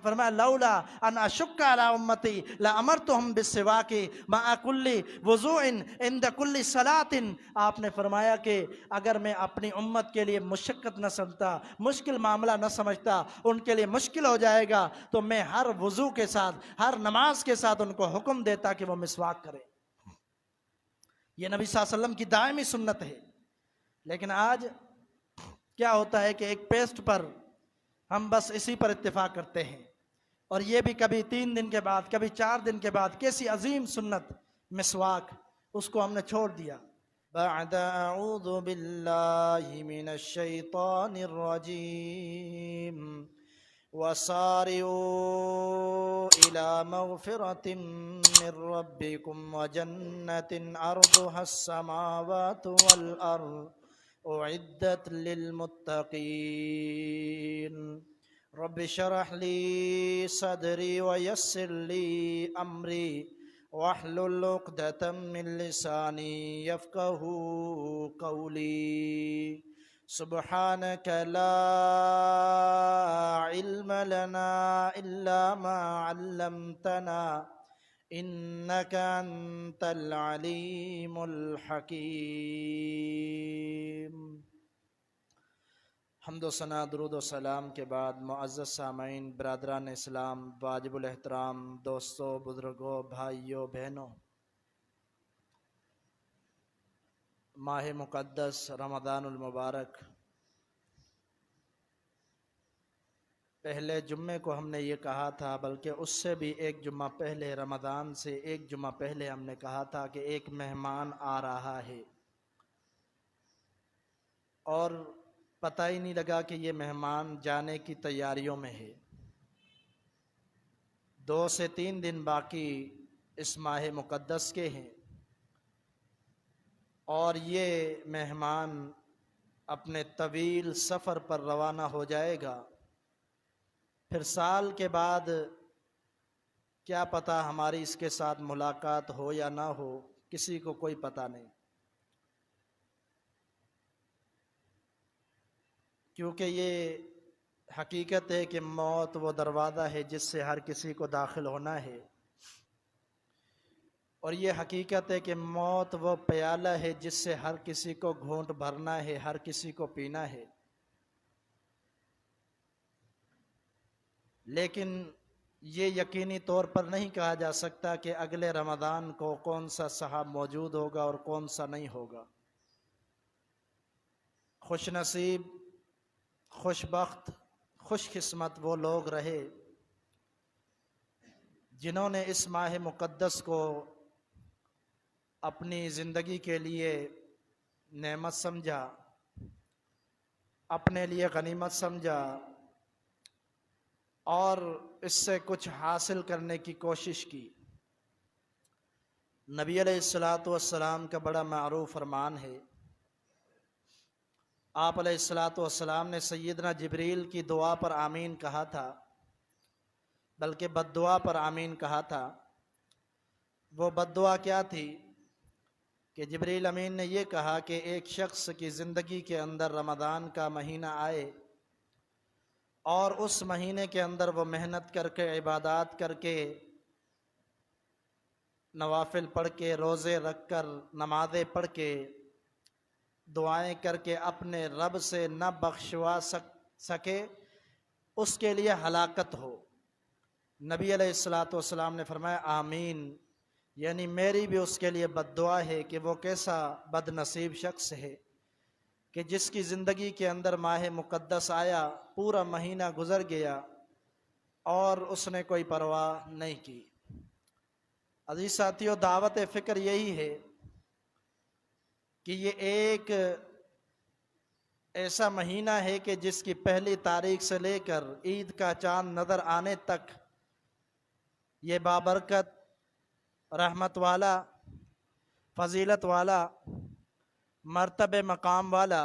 फरमाया लौला अन अशुक्का अला उम्मती ला अमरतुहुम बिस्सिवाकी मा कुल्ली वुज़ूइन इंद कुल्ली सलातिन। आपने फरमाया कि अगर मैं अपनी उम्मत के लिए मुशक्क़त न समझता, मुश्किल मामला न समझता, उनके लिए मुश्किल हो जाएगा, तो मैं हर वुज़ू के साथ, हर नमाज के साथ उनको हुक्म देता कि वो मिसवाक करें। ये नबी सल्लल्लाहु अलैहि वसल्लम की दायमी सुन्नत है। लेकिन आज क्या होता है कि एक पेस्ट पर हम बस इसी पर इत्तेफाक करते हैं, और ये भी कभी 3 दिन के बाद, कभी 4 दिन के बाद। कैसी अजीम सुन्नत मिसवाक, उसको हमने छोड़ दिया। बाद अऊज़ु बिल्लाहि मिनश शैतानिर रजीम वसारिऊ इला मग़फ़िरतिन मिर रब्बिकुम व जन्नतिन अर्दुहस समावातु वल अर्द उइद्दत लिल मुत्तक़ीन। रब्बि शरह ली सदरी व यस्सिर ली अमरी वहलुल उक़दतम मिन लिसानी यफ़क़हू क़ौली। सुब्हानक ला इल्म लना इल्ला मा अल्लमतना इन्नका अंतल अलीमुल हकीम। हम्दो सना दुरूद व सलाम के बाद मुअज़्ज़ज़ सामईन, बरादरान इस्लाम, वाजिबुल एहतराम दोस्तों, बुजुर्गों, भाइयों, बहनों, माह मुक़द्दस रमज़ानुल मुबारक, पहले जुम्मे को हमने ये कहा था, बल्कि उससे भी एक जुम्मा पहले, रमज़ान से एक जुम्मा पहले हमने कहा था कि एक मेहमान आ रहा है, और पता ही नहीं लगा कि ये मेहमान जाने की तैयारियों में है। 2 से 3 दिन बाकी इस माह मुक़द्दस के हैं, और ये मेहमान अपने तवील सफ़र पर रवाना हो जाएगा। फिर साल के बाद क्या पता हमारी इसके साथ मुलाकात हो या ना हो, किसी को कोई पता नहीं, क्योंकि ये हकीकत है कि मौत वो दरवाज़ा है जिससे हर किसी को दाखिल होना है, और ये हकीकत है कि मौत वो प्याला है जिससे हर किसी को घूंट भरना है, हर किसी को पीना है। लेकिन ये यकीनी तौर पर नहीं कहा जा सकता कि अगले रमज़ान को कौन सा साहब मौजूद होगा और कौन सा नहीं होगा। खुशनसीब, खुशबख्त, खुशकिस्मत वो लोग रहे जिन्होंने इस माह मुक़द्दस को अपनी ज़िंदगी के लिए नेमत समझा, अपने लिए गनीमत समझा, और इससे कुछ हासिल करने की कोशिश की। नबी अलैहिस्सलातु वस्सलाम का बड़ा मारूफ फरमान है, आप अलैहिस्सलातु वस्सलाम ने सैयदना जिब्रील की दुआ पर आमीन कहा था, बल्कि बद्दुआ पर आमीन कहा था। वो बद्दुआ क्या थी कि जिब्रील अमीन ने ये कहा कि एक शख्स की ज़िंदगी के अंदर रमज़ान का महीना आए, और उस महीने के अंदर वो मेहनत करके, इबादत करके, नवाफिल पढ़ के, रोज़े रख कर, नमाज़ें पढ़ के, दुआएं करके अपने रब से न बख्शवा सके, उसके लिए हलाकत हो। नबी अलैहिस्सलातु वस्सलाम ने फरमाया आमीन, यानी मेरी भी उसके लिए बद्दुआ है कि वो कैसा बदनसीब शख्स है कि जिसकी ज़िंदगी के अंदर माह मुक़द्दस आया, पूरा महीना गुज़र गया और उसने कोई परवाह नहीं की। अजीज़ साथियों, दावत फ़िक्र यही है कि ये एक ऐसा महीना है कि जिसकी पहली तारीख से लेकर ईद का चांद नज़र आने तक ये बाबरकत, रहमत वाला, फजीलत वाला, मर्तबे मकाम वाला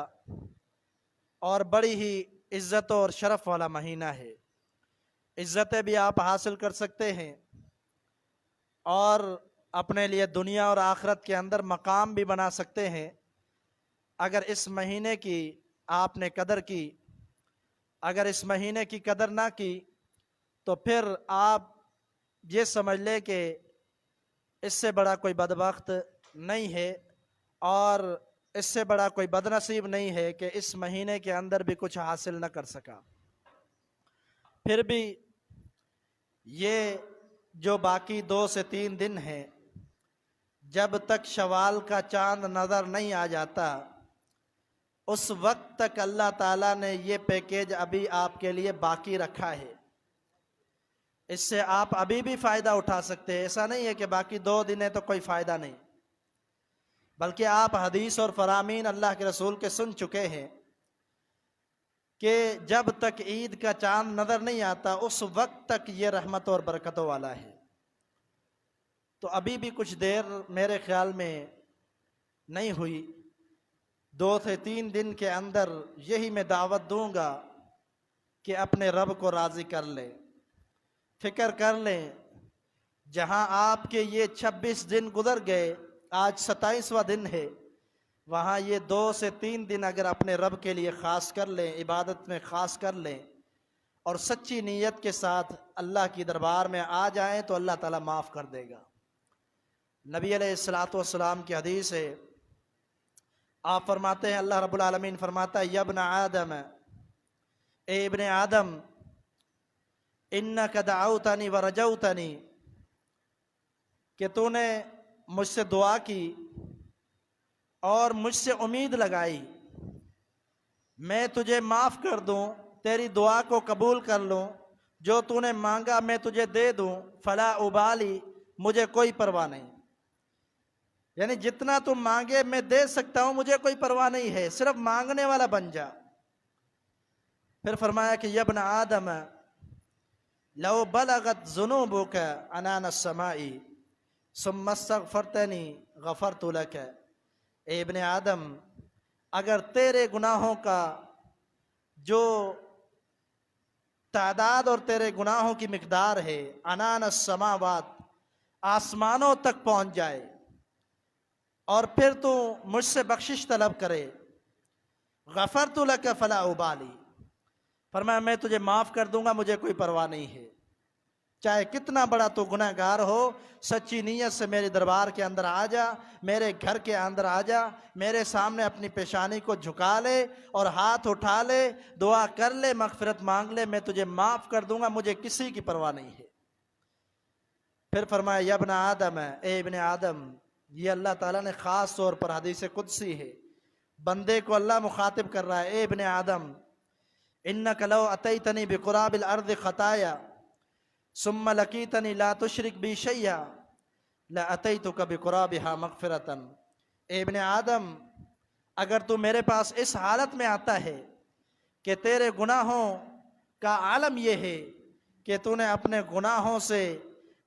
और बड़ी ही इज़्ज़त और शरफ़ वाला महीना है। इज़्ज़तें भी आप हासिल कर सकते हैं और अपने लिए दुनिया और आखिरत के अंदर मकाम भी बना सकते हैं अगर इस महीने की आपने कदर की। अगर इस महीने की कदर ना की तो फिर आप ये समझ लें कि इससे बड़ा कोई बदबख्त नहीं है और इससे बड़ा कोई बदनसीब नहीं है कि इस महीने के अंदर भी कुछ हासिल न कर सका। फिर भी ये जो बाकी 2 से 3 दिन हैं, जब तक शवाल का चांद नज़र नहीं आ जाता, उस वक्त तक अल्लाह ताला ने ये पैकेज अभी आपके लिए बाकी रखा है। इससे आप अभी भी फ़ायदा उठा सकते हैं। ऐसा नहीं है कि बाकी 2 दिन है तो कोई फ़ायदा नहीं, बल्कि आप हदीस और फरामीन अल्लाह के रसूल के सुन चुके हैं कि जब तक ईद का चांद नज़र नहीं आता उस वक्त तक ये रहमत और बरकतों वाला है। तो अभी भी कुछ देर मेरे ख्याल में नहीं हुई, 2 से 3 दिन के अंदर यही मैं दावत दूंगा कि अपने रब को राज़ी कर लें। फिक्र कर लें, जहां आपके ये 26 दिन गुजर गए, आज 27वां दिन है, वहाँ ये 2 से 3 दिन अगर अपने रब के लिए ख़ास कर लें, इबादत में ख़ास कर लें और सच्ची नीयत के साथ अल्लाह की दरबार में आ जाएं तो अल्लाह ताला माफ़ कर देगा। नबी अलैहिस्सलातु वस्सलाम की हदीस है, आप फरमाते हैं, अल्लाह रब्बुल आलमीन फरमाता है, यब्न आदम, ए इब्ने आदम, इन्नका दअउतनी व रजौतनी, कि तूने मुझसे दुआ की और मुझसे उम्मीद लगाई, मैं तुझे माफ़ कर दूं, तेरी दुआ को कबूल कर लूं, जो तूने मांगा मैं तुझे दे दूं, फला उबाली, मुझे कोई परवाह नहीं। यानी जितना तुम मांगे मैं दे सकता हूं, मुझे कोई परवाह नहीं है, सिर्फ मांगने वाला बन जा। फिर फरमाया कि यब्न आदम लौ बलगत ज़ुनूबुक अनान समाई सुम्मा इस्तग़फ़रतनी ग़फ़रतु लक। ए इब्ने आदम, अगर तेरे गुनाहों का जो तादाद और तेरे गुनाहों की मिक़दार है, अनान समावात, आसमानों तक पहुंच जाए, और फिर तू मुझसे बख्शिश तलब करे, ग़फ़रतु लक फ़ला उबाली, फरमाया मैं तुझे माफ़ कर दूंगा, मुझे कोई परवाह नहीं है। चाहे कितना बड़ा तो गुनहगार हो, सच्ची नीयत से मेरे दरबार के अंदर आ जा, मेरे घर के अंदर आ जा, मेरे सामने अपनी पेशानी को झुका ले और हाथ उठा ले, दुआ कर ले, मग़फ़िरत मांग ले, मैं तुझे माफ़ कर दूंगा, मुझे किसी की परवाह नहीं है। फिर फरमाया यब्न आदम, ए इब्ने आदम, ये अल्लाह ताला ने ख़ास तौर पर हदीस कुदसी है, बंदे को अल्लाह मुखातिब कर रहा है, ए इब्ने आदम, इन्नका लौ अतैतनी बिक़ुराबिल अर्ज़ि ख़ताया सुम्मा लकीतनी ला तुशरिक बी शैया ला अतैतुका बिक़ुराबिहा मग़फ़िरतन। ए इब्ने आदम, अगर तू मेरे पास इस हालत में आता है कि तेरे गुनाहों का आलम यह है कि तूने अपने गुनाहों से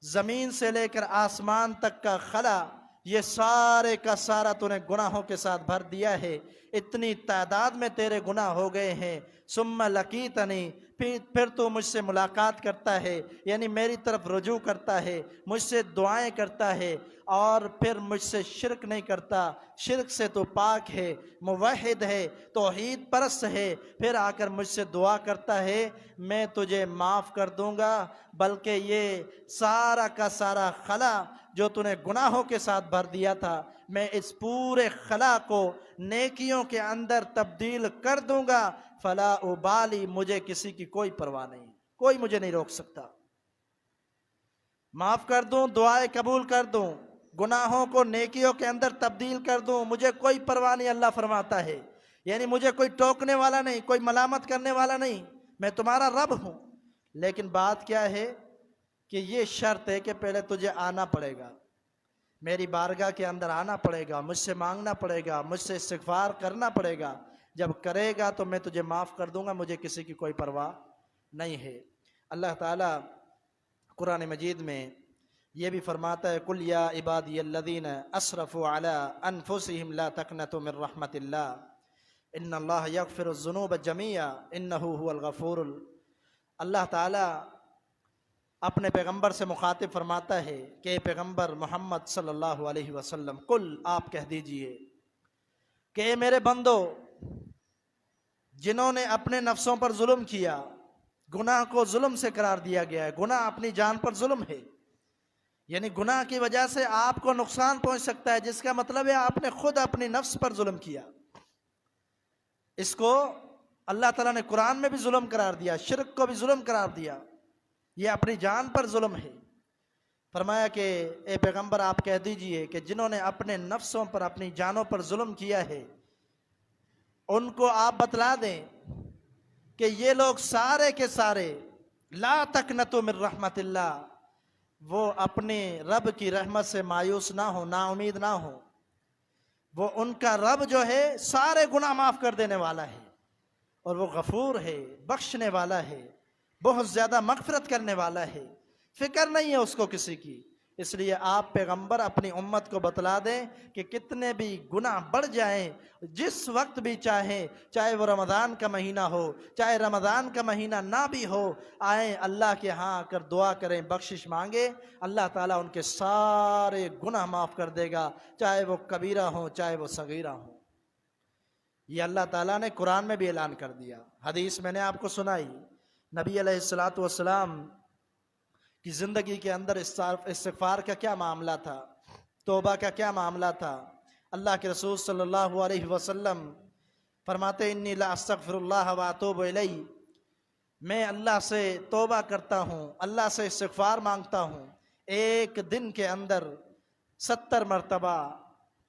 ज़मीन से लेकर आसमान तक का खला, ये सारे का सारा तूने गुनाहों के साथ भर दिया है, इतनी तादाद में तेरे गुनाह हो गए हैं, सुम्मा लकीतनी, फिर तो मुझसे मुलाकात करता है, यानी मेरी तरफ रुजू करता है, मुझसे दुआएं करता है, और फिर मुझसे शिरक नहीं करता, शिरक से तो पाक है, मुवहिद है, तौहीद परस्त है, फिर आकर मुझसे दुआ करता है, मैं तुझे माफ़ कर दूंगा, बल्कि ये सारा का सारा खला जो तूने गुनाहों के साथ भर दिया था, मैं इस पूरे खला को नेकियों के अंदर तब्दील कर दूंगा, फला उबाली, मुझे किसी की कोई परवाह नहीं, कोई मुझे नहीं रोक सकता। माफ़ कर दूं, दुआएं कबूल कर दूं, गुनाहों को नेकियों के अंदर तब्दील कर दूं, मुझे कोई परवाह नहीं, अल्लाह फरमाता है। यानी मुझे कोई टोकने वाला नहीं, कोई मलामत करने वाला नहीं, मैं तुम्हारा रब हूं। लेकिन बात क्या है कि ये शर्त है कि पहले तुझे आना पड़ेगा, मेरी बारगाह के अंदर आना पड़ेगा, मुझसे मांगना पड़ेगा, मुझसे इस्तिग़फ़ार करना पड़ेगा। जब करेगा तो मैं तुझे माफ़ कर दूंगा, मुझे किसी की कोई परवाह नहीं है। अल्लाह ताला कुरान मजीद में ये भी फरमाता है, कुल या इबादियल्लज़ीना असरफ़ू अला अनफुसिहिम ला तक़नतू मिन रहमतिल्लाह इन्नल्लाह यग़फ़िरुज़्ज़ुनूब जमीआ इन्नहु हुवल गफ़ूरुल। अल्लाह ताला अपने पैगंबर से मुखातिब फरमाता है कि पैगंबर मोहम्मद सल्लल्लाहु अलैहि वसल्लम, कुल, आप कह दीजिए कि मेरे बंदो, जिन्होंने अपने नफ्सों पर जुल्म किया, गुनाह को जुल्म से करार दिया गया है। गुनाह अपनी जान पर जुल्म है, यानी गुनाह की वजह से आपको नुकसान पहुंच सकता है, जिसका मतलब है आपने खुद अपनी नफ्स पर जुल्म किया। इसको अल्लाह ताला ने कुरान में भी जुल्म करार दिया, शिर्क को भी जुल्म करार दिया। ये अपनी जान पर जुल्म है। फरमाया कि ए पैगंबर आप कह दीजिए कि जिन्होंने अपने नफ्सों पर, अपनी जानों पर जुल्म किया है, उनको आप बतला दें कि ये लोग सारे के सारे ला तकनतु मिन रहमतिल्लाह, वो अपने रब की रहमत से मायूस ना हो, ना उम्मीद ना हो। वो उनका रब जो है सारे गुनाह माफ कर देने वाला है, और वो गफूर है, बख्शने वाला है, बहुत ज्यादा मगफिरत करने वाला है, फिक्र नहीं है उसको किसी की। इसलिए आप पैगंबर अपनी उम्मत को बतला दें कि कितने भी गुनाह बढ़ जाएं, जिस वक्त भी चाहें, चाहे वो रमज़ान का महीना हो, चाहे रमज़ान का महीना ना भी हो, आए अल्लाह के यहाँ आकर दुआ करें, बख्शिश मांगे, अल्लाह ताला उनके सारे गुनाह माफ़ कर देगा, चाहे वो कबीरा हो चाहे वो सगीरा हो। ये अल्लाह ताला ने कुरान में भी ऐलान कर दिया। हदीस मैंने आपको सुनाई, नबी अलैहिस्सलातु वस्सलाम कि ज़िंदगी के अंदर इस्तिग़फ़ार का क्या मामला था, तौबा का क्या मामला था। अल्लाह के रसूल सल्लल्लाहु अलैहि वसल्लम फरमाते इन्नी ला अस्तग़फ़िरुल्लाह व अतूबु इलैहि, मैं अल्लाह से तौबा करता हूँ, अल्लाह से इस्तिग़फ़ार मांगता हूँ। एक दिन के अंदर 70 मरतबा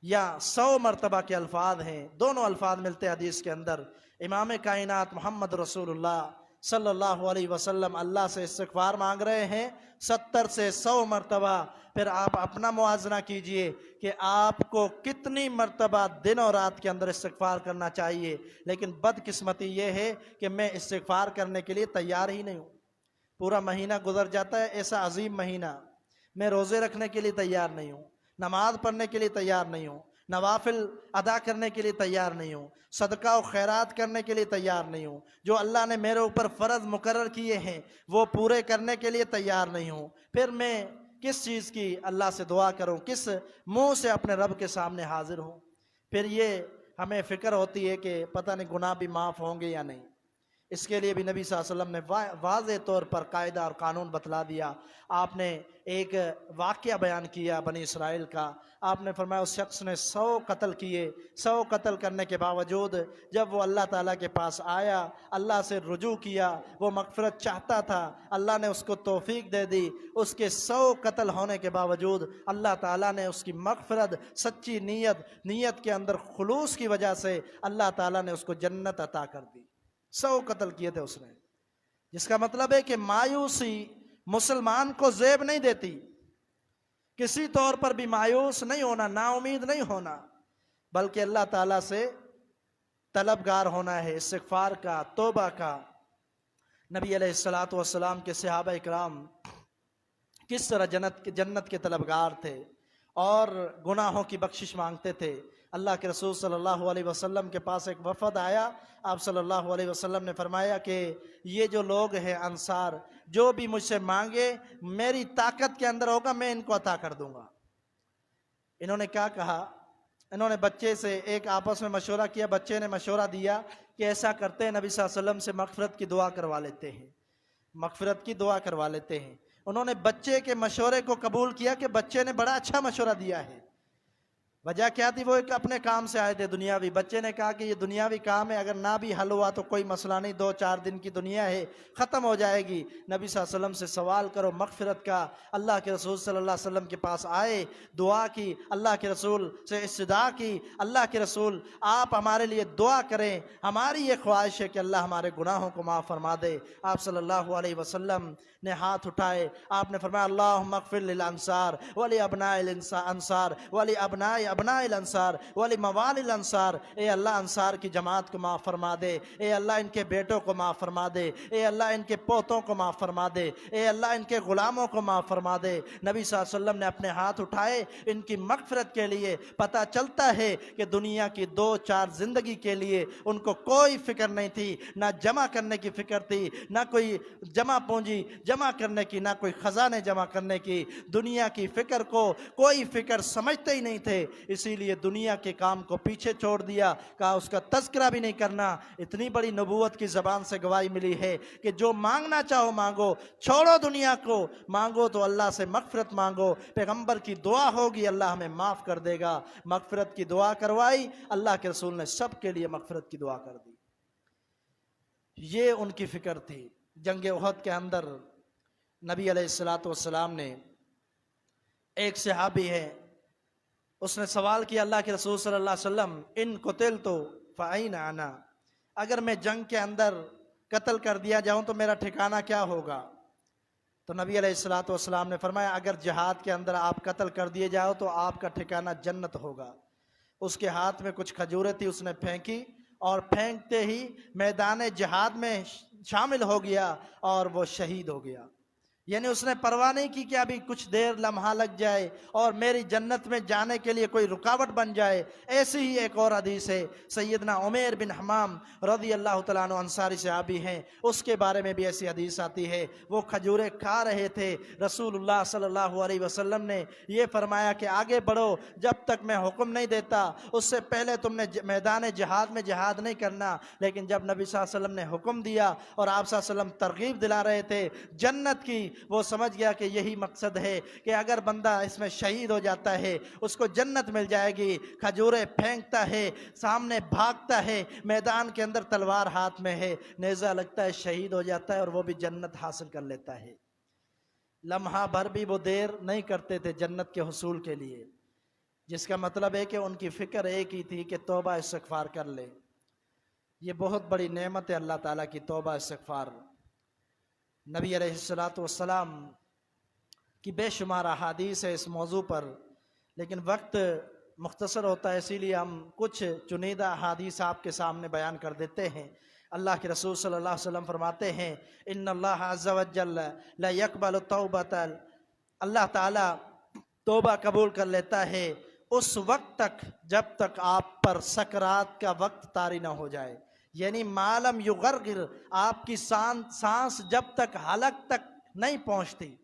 या 100 मरतबा के अल्फाज हैं, दोनों अल्फाज मिलते हैं हदीस के अंदर। इमाम कायनात मोहम्मद रसूलुल्लाह सल्लल्लाहु अलैहि वसल्लम अल्लाह से इस्तिग़फ़ार मांग रहे हैं 70 से 100 मरतबा। फिर आप अपना मुआज़ना कीजिए कि आपको कितनी मरतबा दिन और रात के अंदर इस्तिग़फ़ार करना चाहिए। लेकिन बदकिस्मती ये है कि मैं इस्तिग़फ़ार करने के लिए तैयार ही नहीं हूँ। पूरा महीना गुजर जाता है, ऐसा अजीम महीना, मैं रोज़े रखने के लिए तैयार नहीं हूँ, नमाज पढ़ने के लिए तैयार नहीं हूँ, नवाफिल अदा करने के लिए तैयार नहीं हूँ, सदका और खैरात करने के लिए तैयार नहीं हूँ, जो अल्लाह ने मेरे ऊपर फ़र्ज़ मुकर्रर किए हैं वो पूरे करने के लिए तैयार नहीं हूँ। फिर मैं किस चीज़ की अल्लाह से दुआ करूँ, किस मुँह से अपने रब के सामने हाजिर हूँ। फिर ये हमें फ़िक्र होती है कि पता नहीं गुनाह भी माफ़ होंगे या नहीं। इसके लिए भी नबी सल्लल्लाहु अलैहि वसल्लम ने वाज़े तौर पर कायदा और कानून बतला दिया। आपने एक वाक़या बयान किया बनी इसराइल का। आपने फरमाया उस शख्स ने 100 कत्ल किए, 100 कत्ल करने के बावजूद जब वो अल्लाह ताला के पास आया, अल्लाह से रुजू किया, वो मग़फ़िरत चाहता था, अल्लाह ने उसको तौफ़ीक दे दी। उसके 100 कत्ल होने के बावजूद अल्लाह ताला ने उसकी मग़फ़िरत, सच्ची नीयत के अंदर खुलूस की वजह से अल्लाह ताला ने उसको जन्नत अता कर दी। 100 कत्ल किए थे उसने, जिसका मतलब है कि मायूसी मुसलमान को ज़ेब नहीं देती। किसी तौर पर भी मायूस नहीं होना, नाउमीद नहीं होना, बल्कि अल्लाह ताला से तलबगार होना है, इस्तिग़फ़ार का, तौबा का। नबी अलैहिस्सलातु वस्सलाम के सहाबा इकराम किस तरह जन्नत के तलबगार थे और गुनाहों की बख्शिश मांगते थे। अल्लाह के रसूल सल्लल्लाहु अलैहि वसल्लम के पास एक वफ़द आया। आप सल्लल्लाहु अलैहि वसल्लम ने फरमाया कि ये जो लोग हैं अंसार, जो भी मुझसे मांगे मेरी ताकत के अंदर होगा मैं इनको अता कर दूंगा। इन्होंने क्या कहा, इन्होंने बच्चे से एक आपस में मशवरा किया, बच्चे ने मशवरा दिया कि ऐसा करते हैं नबी सल्लल्लाहु अलैहि वसल्लम से मग़फ़िरत की दुआ करवा लेते हैं, मग़फ़िरत की दुआ करवा लेते हैं। उन्होंने बच्चे के मशवरे को कबूल किया कि बच्चे ने बड़ा अच्छा मशवरा दिया है। वजह क्या थी, वो एक अपने काम से आए थे दुनियावी। बच्चे ने कहा कि ये दुनियावी काम है, अगर ना भी हल हुआ तो कोई मसला नहीं, 2-4 दिन की दुनिया है, ख़त्म हो जाएगी। नबी सल्लल्लाहु अलैहि वसल्लम से सवाल करो मग़फ़िरत का। अल्लाह के रसूल सल्लल्लाहु अलैहि वसल्लम के पास आए, दुआ की, अल्लाह के रसूल से इस्तिदा की, अल्लाह के रसूल आप हमारे लिए दुआ करें, हमारी ये ख्वाहिश है कि अल्लाह हमारे गुनाहों को माफ़ फरमा दे। आप सल्लल्लाहु अलैहि वसल्लम ने हाथ उठाए, आपने फरमाया अल्लाहुम्मा अग़फ़िर लिल अंसार वली अबनाइल अंसार वली अबनाइल अंसार वली मवालिल अंसार। ए अल्लाह अंसार की जमात को माफ़ फरमा दे, ए अल्लाह इनके बेटों को माफ़ फरमा दे, ए अल्लाह इनके पोतों को माफ़ फरमा दे, ए अल्लाह इनके ग़ुलामों को माफ़ फरमा दे। नबी सल्लल्लाहु अलैहि वसल्लम ने अपने हाथ उठाए इनकी मग़फ़िरत के लिए। पता चलता है कि दुनिया की 2-4 ज़िंदगी के लिए उनको कोई फ़िक्र नहीं थी, ना जमा करने की फ़िक्र थी, ना कोई जमा पूंजी जमा करने की, ना कोई ख़जाने जमा करने की। दुनिया की फ़िक्र को कोई फ़िक्र समझते ही नहीं थे। इसीलिए दुनिया के काम को पीछे छोड़ दिया, कहा उसका तज़किरा भी नहीं करना। इतनी बड़ी नबूवत की ज़बान से गवाही मिली है कि जो मांगना चाहो मांगो, छोड़ो दुनिया को, मांगो तो अल्लाह से मग़फ़िरत मांगो। पैगंबर की दुआ होगी, अल्लाह हमें माफ़ कर देगा। मग़फ़िरत की दुआ करवाई, अल्लाह के रसूल ने सबके लिए मग़फ़िरत की दुआ कर दी। ये उनकी फ़िक्र थी। जंग उहद के अंदर नबी अलैहिस्सलातु वस्सलाम ने, एक सहाबी है, उसने सवाल किया अल्लाह के रसूल सल्लल्लाहु अलैहि वसल्लम, इन कुतिलतु फ़अयना अना, अगर मैं जंग के अंदर कत्ल कर दिया जाऊं तो मेरा ठिकाना क्या होगा? तो नबी अलैहिस्सलातु वस्सलाम ने फरमाया, अगर जिहाद के अंदर आप कत्ल कर दिए जाओ तो आपका ठिकाना जन्नत होगा। उसके हाथ में कुछ खजूरें थी, उसने फेंकी और फेंकते ही मैदान जिहाद में शामिल हो गया और वो शहीद हो गया। यानी उसने परवाह नहीं की कि अभी कुछ देर लम्हा लग जाए और मेरी जन्नत में जाने के लिए कोई रुकावट बन जाए। ऐसी ही एक और हदीस है, सैयदना उमैर बिन हमाम रज़ी अल्लाह तआला अन्हु अंसारी सहाबी हैं, उसके बारे में भी ऐसी हदीस आती है। वो खजूरें खा रहे थे, रसूलुल्लाह सल्लल्लाहु अलैहि वसल्लम ने ये फरमाया कि आगे बढ़ो, जब तक मैं हुक्म नहीं देता उससे पहले तुमने मैदान जिहाद में जिहाद नहीं करना। लेकिन जब नबी सल्लल्लाहु अलैहि वसल्लम ने हुक्म दिया और आप सल्लल्लाहु अलैहि वसल्लम तरगीब दिला रहे थे जन्नत की, वो समझ गया कि यही मकसद है कि अगर बंदा इसमें शहीद हो जाता है उसको जन्नत मिल जाएगी। खजूरें फेंकता है, सामने भागता है, मैदान के अंदर तलवार हाथ में है, नेज़ा लगता है, शहीद हो जाता है और वो भी जन्नत हासिल कर लेता है। लम्हा भर भी वो देर नहीं करते थे जन्नत के हुसूल के लिए, जिसका मतलब है कि उनकी फ़िक्र एक ही थी कि तौबा इस्तिग़फ़ार कर ले। ये बहुत बड़ी नेमत है अल्लाह ताला की, तौबा इस्तिग़फ़ार। नबी अलैहिस्सलातु वस्सलाम की बेशुमार अहादीस है इस मौजू पर, लेकिन वक्त मुख्तसर होता है, इसीलिए हम कुछ चुनिंदा अहादीस आपके सामने बयान कर देते हैं। अल्लाह के रसूल सल्लल्लाहु अलैहि वसल्लम फरमाते हैं, इन्नल्लाह अज़्ज़ा व जल्ल ला यक़बलु तौबतल, अल्लाह ताला तौबा कबूल कर लेता है उस वक्त तक जब तक आप पर सकरात का वक्त तारी ना हो जाए। यानी मालम युगरगिर, आपकी सांस जब तक हलक तक नहीं पहुंचती,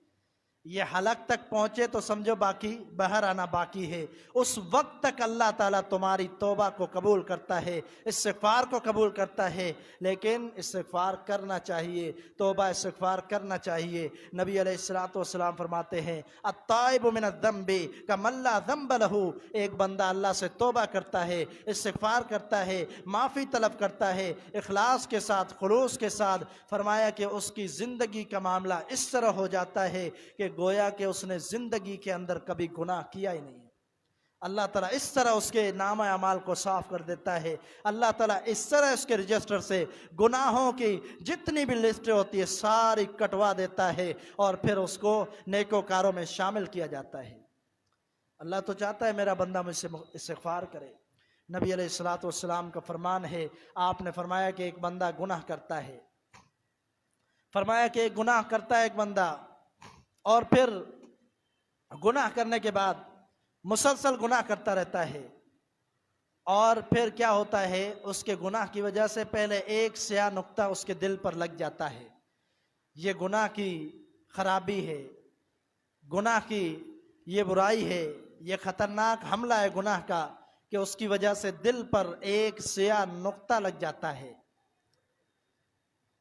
ये हलक तक पहुंचे तो समझो बाकी बाहर आना बाकी है, उस वक्त तक अल्लाह ताला तुम्हारी तौबा को कबूल करता है, इस्तिग़फ़ार को कबूल करता है। लेकिन इस्तिग़फ़ार करना चाहिए, तौबा इस्तिग़फ़ार करना चाहिए। नबी अलैहिस्सलातु वस्सलाम फरमाते हैं, अत्ताइबु मिनज़्ज़म्बि कमन ला ज़म्ब लहू, एक बंदा अल्लाह से तौबा करता है, इस्तिग़फ़ार करता है, माफ़ी तलब करता है इखलास के साथ, खुलूस के साथ, फरमाया कि उसकी ज़िंदगी का मामला इस तरह हो जाता है कि गोया कि उसने जिंदगी के अंदर कभी गुनाह किया ही नहीं। अल्लाह ताला इस तरह उसके नाम अमाल को साफ कर देता है। अल्लाह ताला इस तरह उसके रजिस्टर से गुनाहों की जितनी भी लिस्ट होती है सारी कटवा देता है और फिर उसको नेकोकारों में शामिल किया जाता है। अल्लाह तो चाहता है मेरा बंदा मुझसे इस्तिग़फ़ार करे। नबी अलैहिस्सलातु वस्सलाम का फरमान है, आपने फरमाया कि एक बंदा गुनाह करता है, फरमाया कि एक गुनाह करता है एक बंदा, और फिर गुनाह करने के बाद मुसलसल गुनाह करता रहता है, और फिर क्या होता है, उसके गुनाह की वजह से पहले एक स्याह नुक्ता उसके दिल पर लग जाता है। ये गुनाह की खराबी है, गुनाह की ये बुराई है, ये खतरनाक हमला है गुनाह का कि उसकी वजह से दिल पर एक स्याह नुक्ता लग जाता है।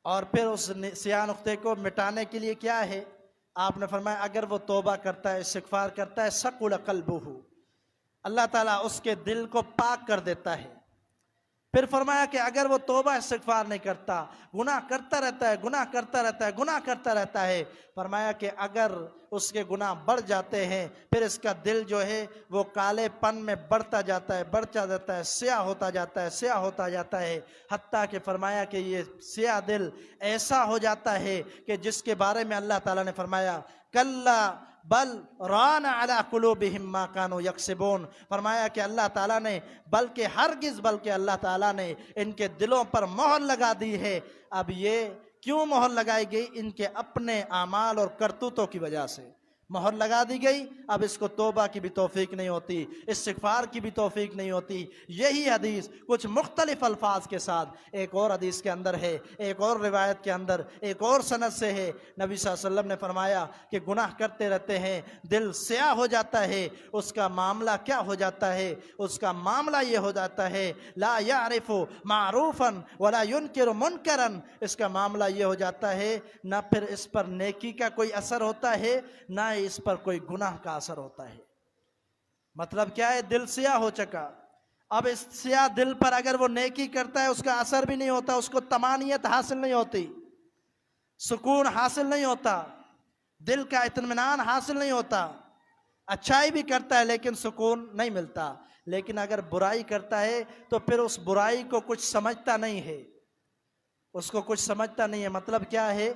और फिर उस स्याह नुक्ते को मिटाने के लिए क्या है, आपने फरमाया अगर वो तौबा करता है, इस्तिग़फ़ार करता है, सकुल क़ल्बुहु, अल्लाह ताला उसके दिल को पाक कर देता है। फिर फरमाया कि अगर वो तौबा इस्तिग़फ़ार नहीं करता, गुनाह करता रहता है, गुनाह करता रहता है, गुनाह करता रहता है, फरमाया कि अगर उसके गुनाह बढ़ जाते हैं फिर इसका दिल जो है वो कालेपन में बढ़ता जाता है, बढ़ता जाता है, स्याह होता जाता है, स्याह होता जाता है, हत्ता कि फरमाया कि ये स्याह दिल ऐसा हो जाता है कि जिसके बारे में अल्लाह ताला ने फरमाया कल्ला बल रान अला कुलूबिहिम मा कानू यक्सिबून, फरमाया कि अल्लाह ताला ने बल्कि अल्लाह ताला ने इनके दिलों पर मोहर लगा दी है। अब ये क्यों मोहर लगाई गई? इनके अपने आमाल और करतूतों की वजह से। मोहर लगा दी गई, अब इसको तौबा की भी तौफीक नहीं होती, इस्तिग़फ़ार की भी तौफीक नहीं होती। यही हदीस कुछ मुख्तलिफ अल्फाज के साथ एक और हदीस के अंदर है, एक और रिवायत के अंदर एक और सनद से है। नबी सल्लल्लाहु अलैहि वसल्लम ने फरमाया कि गुनाह करते रहते हैं, दिल स्याह हो जाता है। उसका मामला क्या हो जाता है? उसका मामला ये हो जाता है, ला यारिफु मारूफन वला युनकिरु मुनकरन। इसका मामला ये हो जाता है, ना फिर इस पर नेकी का कोई असर होता है, ना इस पर कोई गुनाह का असर होता है। मतलब क्या है? दिल स्याह हो चुका। अब इस स्याह दिल पर अगर वो नेकी करता है उसका असर भी नहीं होता, उसको तमानियत हासिल नहीं होती, सुकून हासिल नहीं होता, दिल का इत्मीनान हासिल नहीं होता। अच्छाई भी करता है लेकिन सुकून नहीं मिलता। लेकिन अगर बुराई करता है तो फिर उस बुराई को कुछ समझता नहीं है, उसको कुछ समझता नहीं है। मतलब क्या है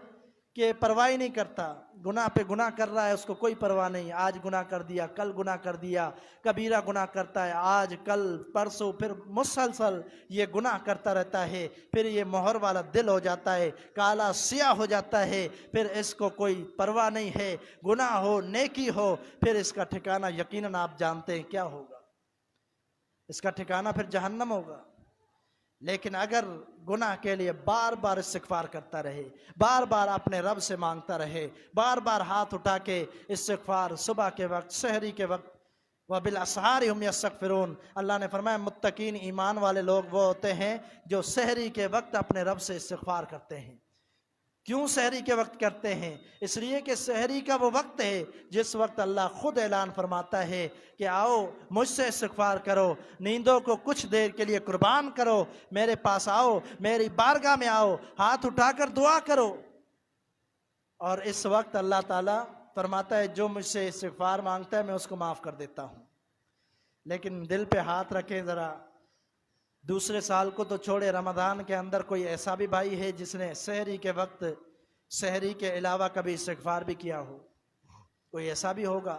कि परवाह ही नहीं करता, गुनाह पे गुनाह कर रहा है, उसको कोई परवाह नहीं। आज गुनाह कर दिया, कल गुनाह कर दिया, कबीरा गुनाह करता है, आज कल परसों, फिर मुसलसल ये गुनाह करता रहता है। फिर ये मोहर वाला दिल हो जाता है, काला सिया हो जाता है। फिर इसको कोई परवाह नहीं है, गुनाह हो नेकी हो, फिर इसका ठिकाना यकीनन आप जानते हैं क्या होगा। इसका ठिकाना फिर जहन्नम होगा। लेकिन अगर गुनाह के लिए बार बार इस्तिग़फ़ार करता रहे, बार बार अपने रब से मांगता रहे, बार बार हाथ उठा के इस्तिग़फ़ार, सुबह के वक्त, सहरी के वक्त, व बिल असहार हुम यस्तग़फ़िरून। अल्लाह ने फरमाया मुत्तकीन ईमान वाले लोग वो होते हैं जो सहरी के वक्त अपने रब से इस्तिग़फ़ार करते हैं। क्यों सहरी के वक्त करते हैं? इसलिए कि सहरी का वो वक्त है जिस वक्त अल्लाह खुद ऐलान फरमाता है कि आओ मुझसे इस्तिग़फ़ार करो, नींदों को कुछ देर के लिए कुर्बान करो, मेरे पास आओ, मेरी बारगाह में आओ, हाथ उठाकर दुआ करो। और इस वक्त अल्लाह ताला फरमाता है जो मुझसे इस्तिग़फ़ार मांगता है मैं उसको माफ़ कर देता हूँ। लेकिन दिल पे हाथ रखें ज़रा। दूसरे साल को तो छोड़े, रमज़ान के अंदर कोई ऐसा भी भाई है जिसने सहरी के वक्त, सहरी के अलावा कभी इस्तिग़फ़ार भी किया हो? कोई ऐसा भी होगा?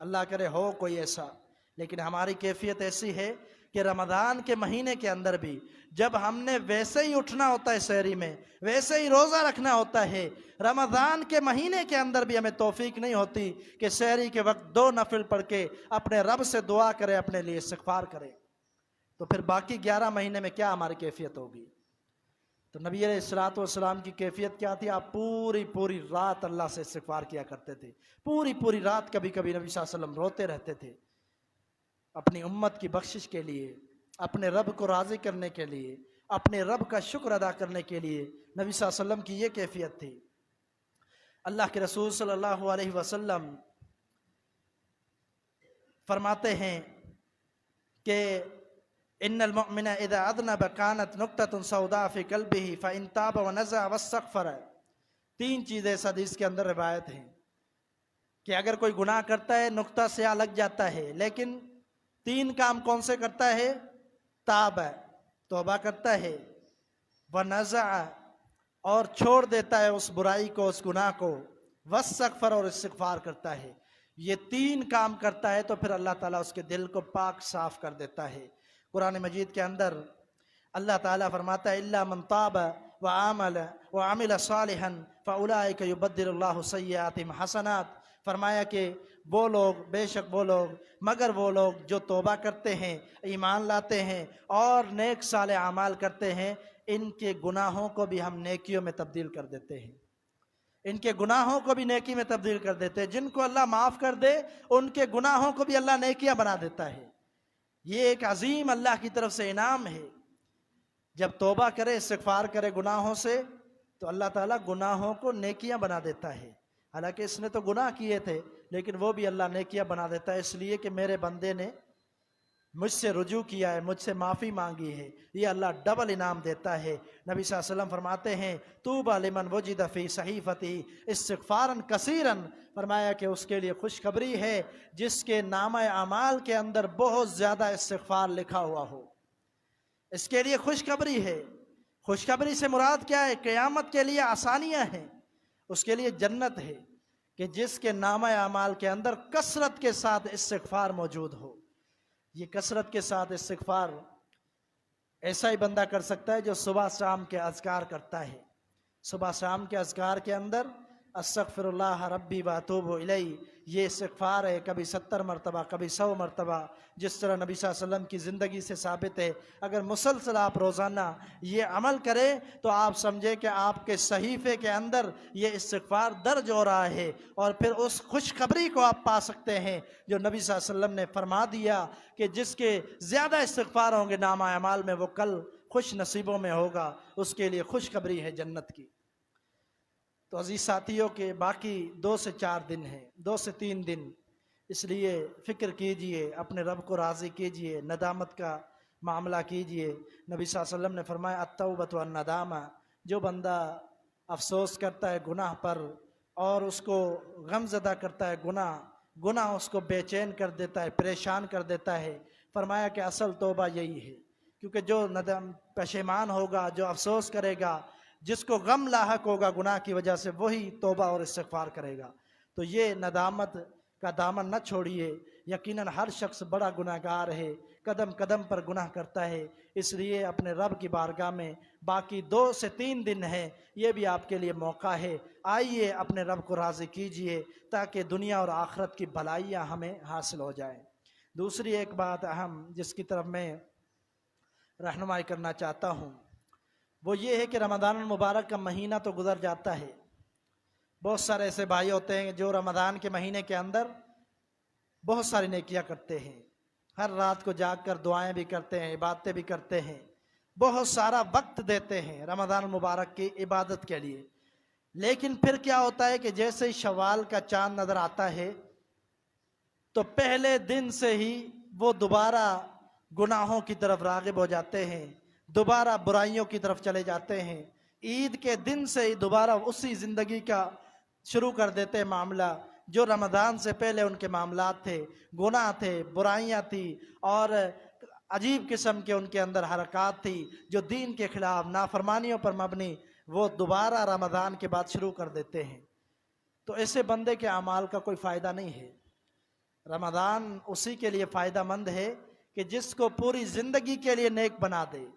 अल्लाह करे हो कोई ऐसा। लेकिन हमारी कैफियत ऐसी है कि रमज़ान के महीने के अंदर भी जब हमने वैसे ही उठना होता है सहरी में, वैसे ही रोज़ा रखना होता है, रमज़ान के महीने के अंदर भी हमें तौफीक नहीं होती कि सहरी के वक्त 2 नफिल पढ़ के अपने रब से दुआ करें, अपने लिए इस्तिग़फ़ार करें। तो फिर बाकी 11 महीने में क्या हमारी कैफियत होगी? तो नबी अलैहिस्सलातु वस्सलाम की कैफियत क्या थी? आप पूरी पूरी रात अल्लाह से इस्तिग़फ़ार किया करते थे, पूरी पूरी रात। कभी कभी नबी सल्लल्लाहु अलैहि वसल्लम रोते रहते थे अपनी उम्मत की बख्शिश के लिए, अपने रब को राज़ी करने के लिए, अपने रब का शुक्र अदा करने के लिए। नबी सल्लल्लाहु अलैहि वसल्लम की ये कैफियत थी। अल्लाह के रसूल सल्लल्लाहु अलैहि वसल्लम फरमाते हैं कि इन्नल मुमिना इज़ा अज़नब कानत नुक्ततुन सौदा फ़ी क़ल्बिही फ़इन ताब व नज़अ वस्तग़फ़र। 3 चीज़ें इस हदीस के अंदर रिवायत हैं कि अगर कोई गुनाह करता है नुक्ता स्याह लग जाता है, लेकिन 3 काम कौन से करता है? ताब, तौबा करता है, व नज़अ, और छोड़ देता है उस बुराई को, उस गुनाह को, वस्तग़फ़र, और इस्तिग़फ़ार करता है। ये 3 काम करता है तो फिर अल्लाह ताला उसके दिल को पाक साफ कर देता है। कुरान मजीद के अंदर अल्लाह ताला फरमाता है इल्ला मन ताब व आमिल सालिहन फ़उलाइका युबद्दिलुल्लाहु सय्यातिहिम हसनात। फरमाया कि वो लोग, बेशक वो लोग, मगर वो लोग जो तौबा करते हैं, ईमान लाते हैं और नेक साले अमाल करते हैं, इनके गुनाहों को भी हम नेकियों में तब्दील कर देते हैं। इनके गुनाहों को भी नेकी में तब्दील कर देते हैं। जिनको अल्लाह माफ़ कर दे उनके गुनाहों को भी अल्लाह नेकियां बना देता है। ये एक अजीम अल्लाह की तरफ से इनाम है। जब तौबा करे, इस्तिग़फ़ार करे गुनाहों से, तो अल्लाह ताला गुनाहों को नेकियां बना देता है। हालांकि इसने तो गुनाह किए थे, लेकिन वो भी अल्लाह नेकियां बना देता है, इसलिए कि मेरे बंदे ने मुझसे रुजू किया है, मुझसे माफ़ी मांगी है, ये अल्लाह डबल इनाम देता है। नबी सल्लल्लाहु अलैहि वसल्लम फरमाते हैं तूबा लिमन वजिद फ़ी सहीफ़तिही इस्तिग़फ़ारन कसीरन। फरमाया कि उसके लिए खुशखबरी है जिसके नामा अमाल के अंदर बहुत ज़्यादा इस्तिग़फ़ार लिखा हुआ हो। इसके लिए खुशखबरी है। खुशखबरी से मुराद क्या है? क़यामत के लिए आसानियाँ हैं, उसके लिए जन्नत है कि जिसके नामा अमाल के अंदर कसरत के साथ इस्तिग़फ़ार मौजूद हो। ये कसरत के साथ इस्तिग़फ़ार ऐसा ही बंदा कर सकता है जो सुबह शाम के अज़कार करता है। सुबह शाम के अज़कार के अंदर अस्तगफिरुल्लाह रब्बी व अतूबु इलैहि, ये इस्तिग़फ़ार है कभी 70 मरतबा कभी 100 मरतबा, जिस तरह नबी सल्लल्लाहु अलैहि वसल्लम की ज़िंदगी से साबित है। अगर मुसलसल आप रोज़ाना ये अमल करें तो आप समझे कि आपके सहीफ़े के अंदर ये इस्तिग़फ़ार दर्ज हो रहा है, और फिर उस खुशखबरी को आप पा सकते हैं जो नबी सल्लल्लाहु अलैहि वसल्लम ने फरमा दिया कि जिसके ज़्यादा इस्तिग़फ़ार होंगे नामा अमाल में, वो कल खुश नसीबों में होगा, उसके लिए खुशखबरी है जन्नत की। तो अजीज साथियों के बाकी 2 से 4 दिन हैं, 2 से 3 दिन, इसलिए फ़िक्र कीजिए, अपने रब को राज़ी कीजिए, नदामत का मामला कीजिए। नबी सल्लल्लाहु अलैहि वसल्लम ने फरमाया अत्तौबतु अन्नदामा, जो बंदा अफसोस करता है गुनाह पर और उसको गमज़दा करता है गुनाह उसको बेचैन कर देता है, परेशान कर देता है, फरमाया कि असल तौबा यही है। क्योंकि जो नदम पशेमान होगा, जो अफसोस करेगा, जिसको गम लाहक होगा गुनाह की वजह से, वही तौबा और इस्तिग़फ़ार करेगा। तो ये नदामत का दामन न छोड़िए। यकीनन हर शख्स बड़ा गुनाहगार है, कदम कदम पर गुनाह करता है, इसलिए अपने रब की बारगाह में बाकी 2 से 3 दिन है, ये भी आपके लिए मौका है। आइए अपने रब को राज़ी कीजिए ताकि दुनिया और आखिरत की भलाइयाँ हमें हासिल हो जाएं। दूसरी एक बात अहम जिसकी तरफ मैं रहनुमाई करना चाहता हूँ, वो ये है कि रमज़ान मुबारक का महीना तो गुज़र जाता है। बहुत सारे ऐसे भाई होते हैं जो रमज़ान के महीने के अंदर बहुत सारी नेकियां करते हैं, हर रात को जाग कर दुआएँ भी करते हैं, इबादतें भी करते हैं, बहुत सारा वक्त देते हैं रमज़ान मुबारक की इबादत के लिए। लेकिन फिर क्या होता है कि जैसे ही शवाल का चाँद नज़र आता है तो पहले दिन से ही वो दोबारा गुनाहों की तरफ राग़िब हो जाते हैं, दोबारा बुराइयों की तरफ चले जाते हैं। ईद के दिन से ही दोबारा उसी ज़िंदगी का शुरू कर देते हैं मामला, जो रमज़ान से पहले उनके मामलात थे, गुनाह थे, बुराइयां थी और अजीब किस्म के उनके अंदर हरकत थी जो दीन के ख़िलाफ़ नाफरमानियों पर मबनी, वो दोबारा रमज़ान के बाद शुरू कर देते हैं। तो ऐसे बंदे के अमाल का कोई फ़ायदा नहीं है। रमज़ान उसी के लिए फ़ायदा मंद है कि जिसको पूरी ज़िंदगी के लिए नेक बना दे।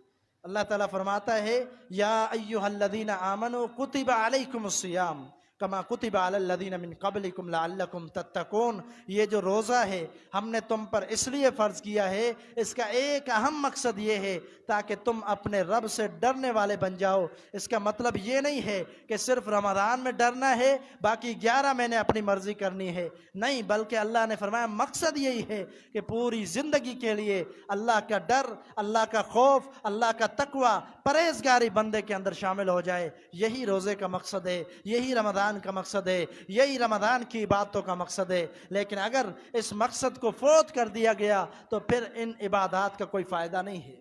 अल्लाह ताला फरमाता है या अय्युहल्लज़ीना आमनू कुतिबा अलैकुमुस्सियाम कमा कुतिबा अलल्लज़ीना मिन क़ब्लिकुम लअल्लकुम तत्तकून। ये जो रोज़ा है हमने तुम पर इसलिए फ़र्ज़ किया है, इसका एक अहम मकसद ये है ताकि तुम अपने रब से डरने वाले बन जाओ। इसका मतलब ये नहीं है कि सिर्फ रमज़ान में डरना है, बाकी 11 महीने अपनी मर्ज़ी करनी है, नहीं, बल्कि अल्लाह ने फरमाया मकसद यही है कि पूरी ज़िंदगी के लिए अल्लाह का डर, अल्लाह का खौफ, अल्लाह का तकवा, परहेज़गारी बंदे के अंदर शामिल हो जाए। यही रोज़े का मकसद है, यही रमज़ान का मकसद है, यही रमज़ान की इबादतों का मकसद है। लेकिन अगर इस मकसद को फोत कर दिया गया तो फिर इन इबादत का कोई फ़ायदा नहीं है।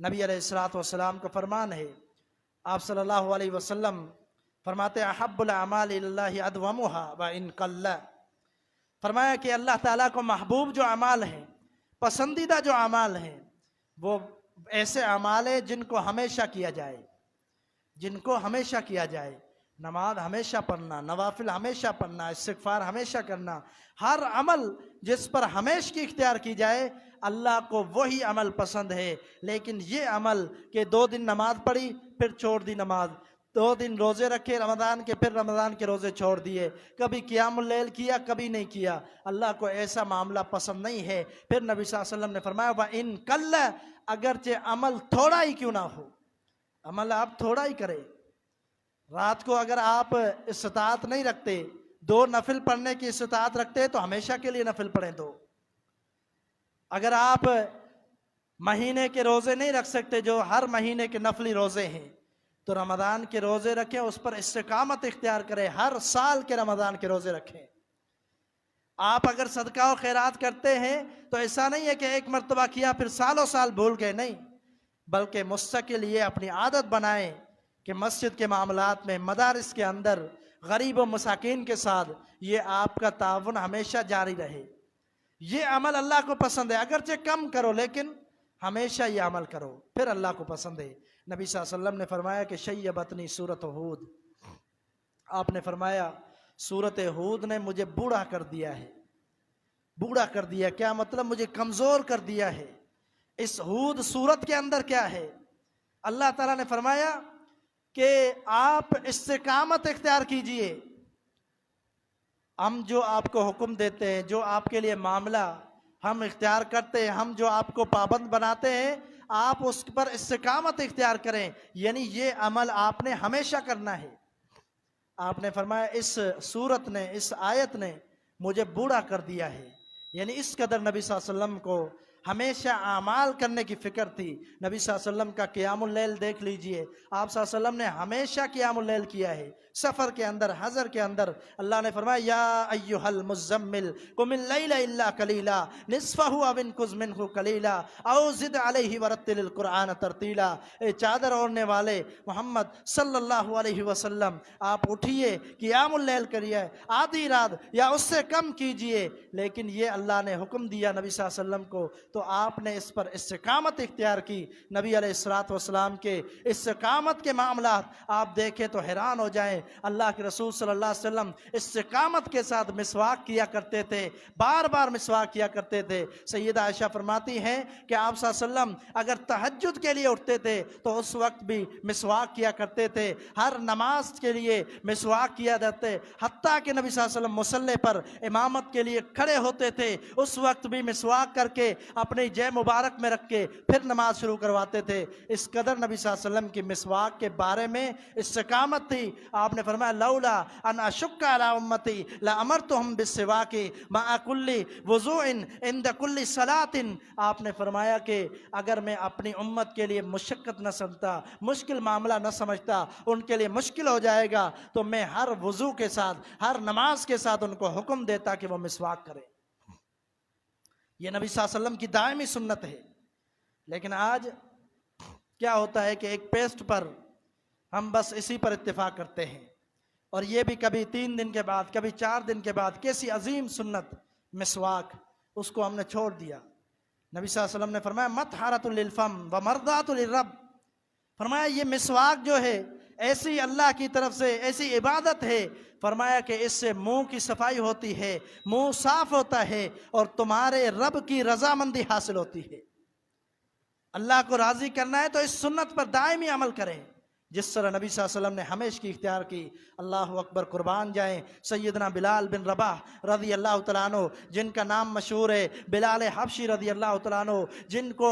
नबी अलैहिस्सलातु वस्सलाम का फरमान है, आप सल्लल्लाहु अलैहि वसल्लम फरमाते अहब्बुल अमाल इलल्लाहि अदवमुहा व इन कल्ला। फरमाया कि अल्लाह ताला को महबूब जो अमाल है, पसंदीदा जो अमाल है, वो ऐसे अमाल है जिनको हमेशा किया जाए, जिनको हमेशा किया जाए। नमाज हमेशा पढ़ना, नवाफिल हमेशा पढ़ना, इस्तिग़फ़ार हमेशा करना, हर अमल जिस पर हमेशा की इख्तियार की जाए, अल्लाह को वही अमल पसंद है। लेकिन ये अमल के 2 दिन नमाज पढ़ी फिर छोड़ दी नमाज, 2 दिन रोज़े रखे रमज़ान के फिर रमज़ान के रोज़े छोड़ दिए, कभी क़ियामुल लैल किया कभी नहीं किया, अल्लाह को ऐसा मामला पसंद नहीं है। फिर नबी सल्लल्लाहु अलैहि वसल्लम ने फरमाया व इन कल्ला, अगरचे अमल थोड़ा ही क्यों ना हो, अमल आप थोड़ा ही करें। रात को अगर आप इस्तात नहीं रखते, 2 नफिल पढ़ने की इस्तात रखते तो हमेशा के लिए नफिल पढ़ें 2। अगर आप महीने के रोज़े नहीं रख सकते जो हर महीने के नफली रोज़े हैं, तो रमज़ान के रोज़े रखें, उस पर इस्तिकामत इख्तियार करें, हर साल के रमज़ान के रोज़े रखें। आप अगर सदका और खैरात करते हैं तो ऐसा नहीं है कि एक मरतबा किया फिर सालों साल भूल गए, नहीं, बल्कि मुस्तकिल ये अपनी आदत बनाएं कि मस्जिद के मामलात में, मदारिस के अंदर गरीब व मसाकीन के साथ ये आपका ताउन हमेशा जारी रहे। ये अमल अल्लाह को पसंद है, अगरचे कम करो लेकिन हमेशा ये अमल करो, फिर अल्लाह को पसंद है। नबी सल्लल्लाहु अलैहि वसल्लम ने फरमाया कि शय्यबतनी सूरत हूद, आपने फरमाया सूरत हूद ने मुझे बूढ़ा कर दिया है। बूढ़ा कर दिया क्या मतलब? मुझे कमज़ोर कर दिया है। इस हूद सूरत के अंदर क्या है? अल्लाह ताला ने फरमाया कि आप इस्तिकामत इख्तियार कीजिए, हम जो आपको हुक्म देते हैं, जो आपके लिए मामला हम इख्तियार करते हैं, हम जो आपको पाबंद बनाते हैं, आप उस पर इस्तिकामत इख्तियार करें। यानी ये अमल आपने हमेशा करना है। आपने फरमाया इस सूरत ने, इस आयत ने मुझे बूढ़ा कर दिया है। यानी इस कदर नबी सल्लल्लाहु अलैहि वसल्लम को हमेशा आमाल करने की फिक्र थी। नबी सल्लल्लाहु अलैहि वसल्लम का क़ियामुल लैल देख लीजिए, आप सल्लल्लाहु अलैहि वसल्लम ने हमेशा क़ियामुल लैल किया है। सफ़र के अंदर, हज़र के अंदर अल्लाह ने फरमाया या अय्युहल मुज़्ज़म्मिल कुमिल लैला इल्ला कलीला निस्फ़हु अव इनकुज़ मिन्हु कलीला औ ज़िद अलैहि वरत्तिलिल कुरआन तरतीला। ए चादर ओढ़ने वाले मोहम्मद सल्लल्लाहु अलैहि वसल्लम, आप उठिए, क़ियामुल लैल करिए, आधी रात या उससे कम कीजिए। लेकिन ये अल्लाह ने हुक्म दिया नबी सल्लल्लाहु अलैहि वसल्लम को, तो आपने इस पर इस्तिकामत इख्तियार की। नबी अलैहिस्सलातु वस्सलाम के इस्तिकामत के मामला आप देखें तो हैरान हो जाएं। अल्लाह के रसूल सल्लल्लाहु अलैहि वसल्लम इस्तिकामत के साथ मिसवाक किया करते थे, बार बार मिसवाक किया करते थे। सैयदा आयशा फरमाती हैं कि आप सल्लल्लाहु अलैहि वसल्लम अगर तहज्जुद के लिए उठते थे तो उस वक्त भी मिसवाक किया करते थे, हर नमाज के लिए मिसवाक किया जाते। हत्ता कि नबी सल्लल्लाहु अलैहि वसल्लम मुसल्ले पर इमामत के लिए खड़े होते थे, उस वक्त भी मिसवाक करके अपनी जय मुबारक में रख के फिर नमाज शुरू करवाते थे। इस कदर नबी सल्लल्लाहु अलैहि वसल्लम की मिसवाक के बारे में इस्तिकामत थी। आपने फरमाया लौला अन अशुक्का अला उम्मती ला अमरतुहुम बिस्सिवाकी मअ कुल्ली वुज़ूइन इंद कुल्ली सलातिन। आपने फरमाया कि अगर मैं अपनी उम्मत के लिए मुशक्कत न समझता, मुश्किल मामला न समझता, उनके लिए मुश्किल हो जाएगा, तो मैं हर वुज़ू के साथ, हर नमाज के साथ उनको हुक्म देता कि वो मिसवाक करें। ये नबी सल्लल्लाहु अलैहि वसल्लम की दायमी सुन्नत है। लेकिन आज क्या होता है कि एक पेस्ट पर हम बस इसी पर इत्तेफाक करते हैं, और ये भी कभी 3 दिन के बाद, कभी 4 दिन के बाद। कैसी अजीम सुन्नत मिसवाक, उसको हमने छोड़ दिया। नबी सल्लल्लाहु अलैहि वसल्लम ने फरमाया मतहारतुल लिल फम व मर्दातुल लिर्रब। फरमाया ये मिसवाक जो है ऐसी अल्लाह की तरफ से ऐसी इबादत है, फरमाया कि इससे मुंह की सफाई होती है, मुंह साफ होता है और तुम्हारे रब की रजामंदी हासिल होती है। अल्लाह को राजी करना है तो इस सुन्नत पर दायमी अमल करें जिस तरह नबी सल्लल्लाहु अलैहि वसल्लम ने हमेशा की इख्तियार की। अल्लाह अकबर, कुर्बान जाएं सैयदना बिलाल बिन रबाह रज़ी अल्लाह तआला अन्हु, जिनका नाम मशहूर है बिलाल हबशी रज़ी अल्लाह तआला अन्हु, जिनको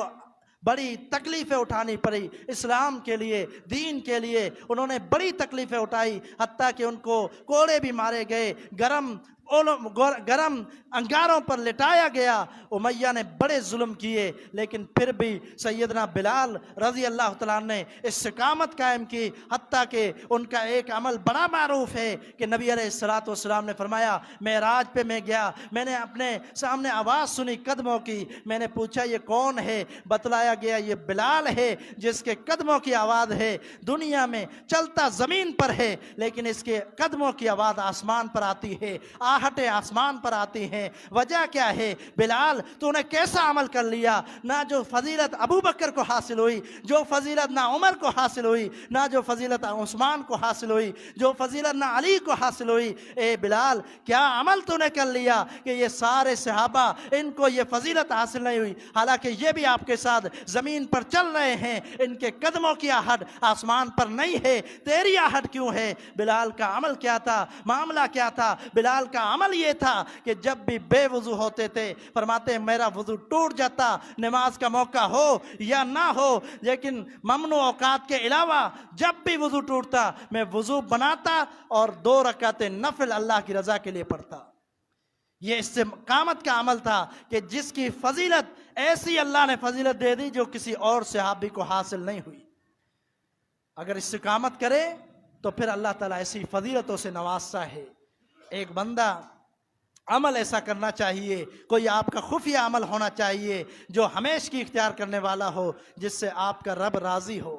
बड़ी तकलीफ़ें उठानी पड़ी इस्लाम के लिए, दीन के लिए। उन्होंने बड़ी तकलीफ़ें उठाई, हत्ता कि उनको कोड़े भी मारे गए, गरम अंगारों पर लिटाया गया। उमैया ने बड़े जुल्म किए, लेकिन फिर भी सैयदना बिलाल रज़ी अल्लाह तआला ने इस्तिकामत कायम की। हत्ता कि उनका एक अमल बड़ा मारूफ है कि नबी अलैहिस्सलातु वस्सलाम ने फरमाया मेराज पे मैं गया, मैंने अपने सामने आवाज़ सुनी कदमों की, मैंने पूछा ये कौन है? बतलाया गया ये बिलाल है जिसके कदमों की आवाज़ है। दुनिया में चलता ज़मीन पर है, लेकिन इसके कदमों की आवाज़ आसमान पर आती है, आहटें आसमान पर आती हैं। वजह क्या है? बिलाल तूने कैसा अमल कर लिया? ना जो फजीलत अबू बकर को हासिल हुई, जो फजीलत ना उमर को हासिल हुई, ना जो फजीलत उस्मान को हासिल हुई, जो फजीलत ना अली को हासिल हुई। ए बिलाल क्या अमल तूने कर लिया कि ये सारे सहाबा इनको ये फजीलत हासिल नहीं हुई, हालांकि ये भी आपके साथ ज़मीन पर चल रहे हैं, इनके कदमों की आहट आसमान पर नहीं है, तेरी आहट क्यों है? बिलाल का अमल क्या था? मामला क्या था? बिलाल का अमल ये था कि जब भी बेवुजू होते थे, फरमाते मेरा वुजू टूट जाता, नमाज का मौका हो या ना हो, लेकिन ममनू औकात के अलावा जब भी वुजू टूटता मैं वुजू बनाता और 2 रकातें नफिल अल्लाह की रजा के लिए पढ़ता। ये इस्तिकामत का अमल था कि जिसकी फजीलत ऐसी अल्लाह ने फजीलत दे दी जो किसी और सहाबी को हासिल नहीं हुई। अगर इस्तिकामत करे तो फिर अल्लाह ताला ऐसी फजीलतों से नवाजता है। एक बंदा अमल ऐसा करना चाहिए, कोई आपका खुफिया अमल होना चाहिए जो हमेशा की इख्तियार करने वाला हो, जिससे आपका रब राजी हो।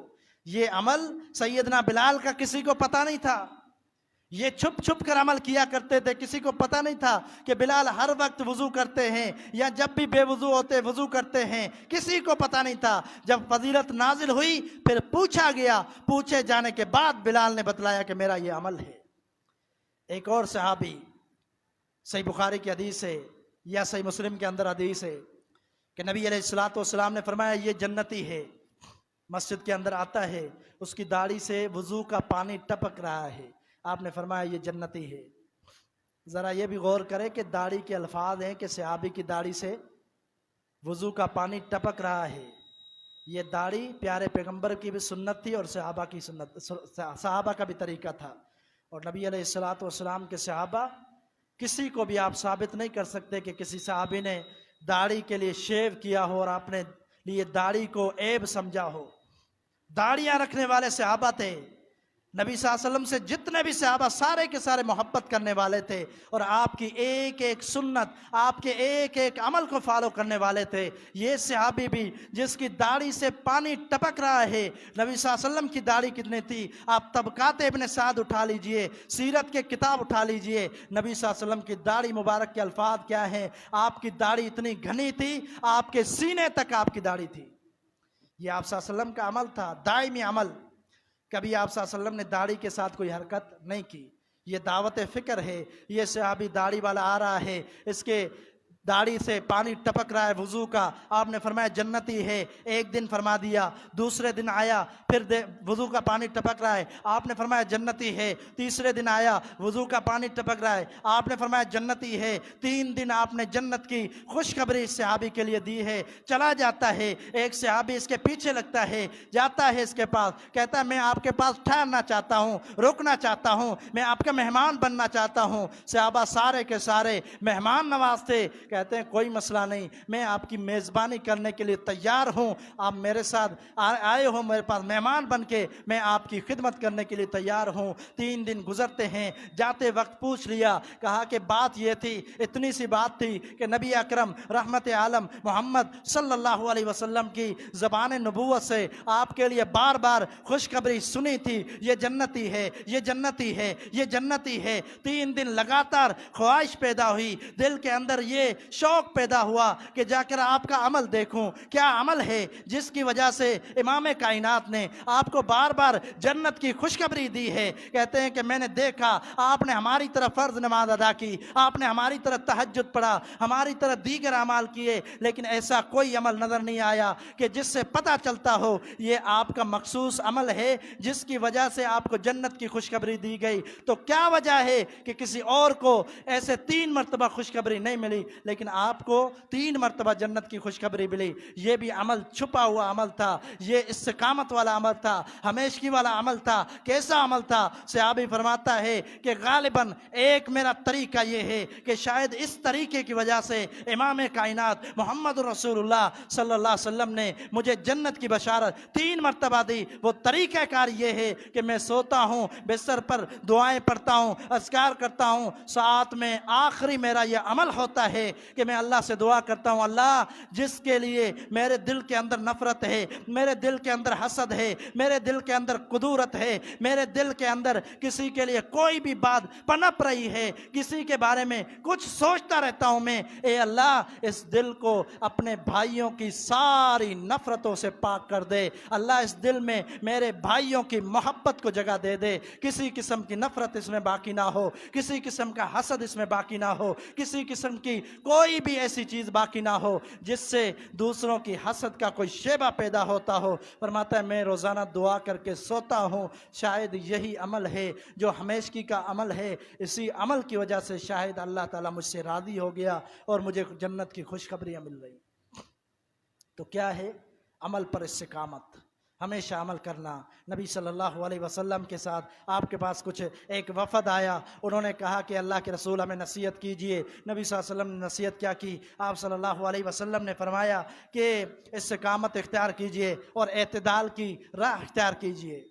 ये अमल सैयदना बिलाल का किसी को पता नहीं था, ये छुप छुप कर अमल किया करते थे, किसी को पता नहीं था कि बिलाल हर वक्त वुजू करते हैं या जब भी बेवुजू होते वुजू करते हैं, किसी को पता नहीं था। जब फजीलत नाजिल हुई फिर पूछा गया, पूछे जाने के बाद बिलाल ने बतलाया कि मेरा ये अमल है। एक और सहाबी, सही बुखारी की हदीस है या सही मुस्लिम के अंदर हदीस है कि नबी अलैहिस्सलातु वस्सलाम ने फरमाया ये जन्नती है। मस्जिद के अंदर आता है, उसकी दाढ़ी से वुजू का पानी टपक रहा है, आपने फरमाया ये जन्नती है। ज़रा ये भी गौर करें कि दाढ़ी के अल्फाज हैं कि सहाबी की दाढ़ी से वज़ू का पानी टपक रहा है। ये दाढ़ी प्यारे पैगंबर की भी सुन्नत थी और सहाबा की सुन्नत, सहाबा का भी तरीका था। और नबी अलैहिस्सलातु वस्सलाम के सहाबा, किसी को भी आप साबित नहीं कर सकते कि किसी सहाबी ने दाढ़ी के लिए शेव किया हो और आपने लिए दाढ़ी को ऐब समझा हो। दाढ़ियां रखने वाले सहाबा थे। नबी सल्लल्लाहु अलैहि वसल्लम से जितने भी सहाबा सारे के सारे मोहब्बत करने वाले थे और आपकी एक एक सुन्नत, आपके एक एक अमल को फॉलो करने वाले थे। ये सहाबी भी जिसकी दाढ़ी से पानी टपक रहा है, नबी सल्लल्लाहु अलैहि वसल्लम की दाढ़ी कितनी थी? आप तबकात इब्न साद उठा लीजिए, सीरत के किताब उठा लीजिए, नबी सल्लल्लाहु अलैहि वसल्लम की दाढ़ी मुबारक के अल्फाज क्या हैं? आपकी दाढ़ी इतनी घनी थी, आपके सीने तक आपकी दाढ़ी थी। ये आप सल्लल्लाहु अलैहि वसल्लम का अमल था, दायमी अमल। कभी आप सल्लल्लाहु अलैहि वसल्लम ने दाढ़ी के साथ कोई हरकत नहीं की। ये दावत फ़िक्र है। ये सहाबी दाढ़ी वाला आ रहा है, इसके दाढ़ी से पानी टपक रहा है वुजू का, आपने फरमाया जन्नती है। एक दिन फरमा दिया, दूसरे दिन आया फिर वुजू का पानी टपक रहा है, आपने फरमाया जन्नती है। तीसरे दिन आया, वुजू का पानी टपक रहा है, आपने फरमाया जन्नती है। 3 दिन आपने जन्नत की खुशखबरी इस सहाबी के लिए दी है। चला जाता है, एक सहाबी इसके पीछे लगता है, जाता है इसके पास, कहता है मैं आपके पास ठहरना चाहता हूँ, रुकना चाहता हूँ, मैं आपका मेहमान बनना चाहता हूँ। सहाबा सारे के सारे मेहमान नवाज थे। कहते हैं कोई मसला नहीं, मैं आपकी मेज़बानी करने के लिए तैयार हूँ, आप मेरे साथ आए हो मेरे पास मेहमान बन के, मैं आपकी खिदमत करने के लिए तैयार हूँ। 3 दिन गुजरते हैं, जाते वक्त पूछ लिया, कहा कि बात ये थी, इतनी सी बात थी कि नबी अकरम रहमत आलम मोहम्मद सल्लल्लाहु अलैहि वसल्लम की ज़बान नबूवत से आपके लिए बार बार खुशखबरी सुनी थी, ये जन्नती है, ये जन्नती है, ये जन्नती है। 3 दिन लगातार ख्वाहिश पैदा हुई, दिल के अंदर ये शौक पैदा हुआ कि जाकर आपका अमल देखूं, क्या अमल है जिसकी वजह से इमाम कायनात ने आपको बार बार जन्नत की खुशखबरी दी है। कहते हैं कि मैंने देखा आपने हमारी तरह फ़र्ज नमाज अदा की, आपने हमारी तरह तहज्जुद पढ़ा, हमारी तरह दीगर अमाल किए, लेकिन ऐसा कोई अमल नज़र नहीं आया कि जिससे पता चलता हो ये आपका मखसूस अमल है जिसकी वजह से आपको जन्नत की खुशखबरी दी गई। तो क्या वजह है कि किसी और को ऐसे 3 मरतबा खुशखबरी नहीं मिली, लेकिन आपको 3 मरतबा जन्नत की खुशखबरी मिली? ये भी अमल छुपा हुआ अमल था, ये इस्तिकामत वाला अमल था, हमेशगी वाला अमल था। कैसा अमल था? सहाबी फरमाता है कि गालिबन एक मेरा तरीका ये है कि शायद इस तरीके की वजह से इमाम कायनात मोहम्मद रसूलुल्लाह सल्लल्लाहु अलैहि वसल्लम ने मुझे जन्नत की बशारत 3 मरतबा दी। वो तरीक़ाकार ये है कि मैं सोता हूँ, बिस्तर पर दुआएं पढ़ता हूँ, अस्कार करता हूँ, साथ में आखिरी मेरा यह अमल होता है कि मैं अल्लाह से दुआ करता हूँ, अल्लाह जिसके लिए मेरे दिल के अंदर नफरत है, मेरे दिल के अंदर हसद है, मेरे दिल के अंदर कुदूरत है, मेरे दिल के अंदर किसी के लिए कोई भी बात पनप रही है, किसी के बारे में कुछ सोचता रहता हूँ मैं, ए अल्लाह इस दिल को अपने भाइयों की सारी नफरतों से पाक कर दे। अल्लाह इस दिल में मेरे भाइयों की मोहब्बत को जगह दे दे, किसी किस्म की नफरत इसमें बाकी ना हो, किसी किस्म का हसद इसमें बाकी ना हो, किसी किस्म की कोई भी ऐसी चीज़ बाकी ना हो जिससे दूसरों की हसद का कोई शेबा पैदा होता हो। फरमाता है मैं रोज़ाना दुआ करके सोता हूँ, शायद यही अमल है जो हमेशगी का अमल है, इसी अमल की वजह से शायद अल्लाह ताला मुझसे राज़ी हो गया और मुझे जन्नत की खुशखबरियाँ मिल रही। तो क्या है? अमल पर इस्तिकामत, हमेशा अमल करना। नबी सल्लल्लाहु अलैहि वसल्लम के साथ आपके पास कुछ एक वफ़द आया, उन्होंने कहा कि अल्लाह के रसूल हमें नसीहत कीजिए। नबी सल्लल्लाहु अलैहि वसल्लम ने नसीहत क्या की? आप सल्लल्लाहु अलैहि वसल्लम ने फरमाया कि इस्तिकामत इख्तियार कीजिए और एतदाल की राह इख्तियार कीजिए।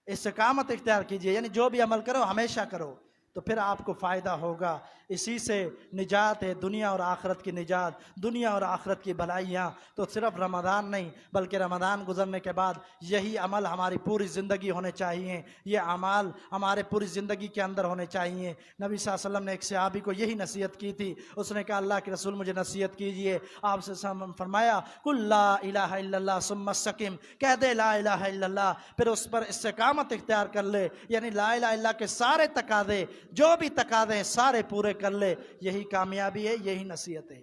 इस्तिकामत इख्तियार कीजिए यानी जो भी अमल करो हमेशा करो, तो फिर आपको फ़ायदा होगा। इसी से निजात है, दुनिया और आखिरत की निजात, दुनिया और आखिरत की भलाइयाँ। तो सिर्फ रमज़ान नहीं बल्कि रमज़ान गुजरने के बाद यही अमल हमारी पूरी ज़िंदगी होने चाहिए, ये अमाल हमारे पूरी ज़िंदगी के अंदर होने चाहिए। नबी सल्लल्लाहु अलैहि वसल्लम ने एक सहाबी को यही नसीहत की थी। उसने कहा अल्लाह के रसूल मुझे नसीहत कीजिए। आपसे फरमाया कुल ला इलाहा इल्लल्लाह सुम्मा इस्तक़िम, कह दे ला इलाहा इल्लल्लाह, फिर उस पर इस्तिकामत इख्तियार कर ले, यानी ला इलाहा इल्लल्लाह के सारे तकाज़े जो भी तकाज़े सारे पूरे कर ले। यही कामयाबी है, यही नसीहत है।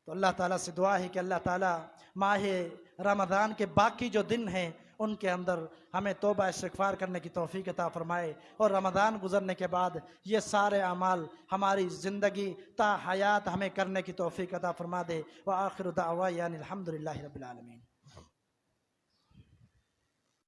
तो अल्लाह ताला से दुआ है कि अल्लाह ताला माह रमज़ान के बाकी जो दिन हैं उनके अंदर हमें तौबा इस्तिग़फ़ार करने की तौफ़ीक़ अता फ़रमाए और रमज़ान गुज़रने के बाद ये सारे अमाल हमारी ज़िंदगी ता हयात हमें करने की तौफ़ीक़ अता फ़रमा दे। व आखिर दावा यानी अल्हम्दुलिल्लाहि रब्बिल आलमीन।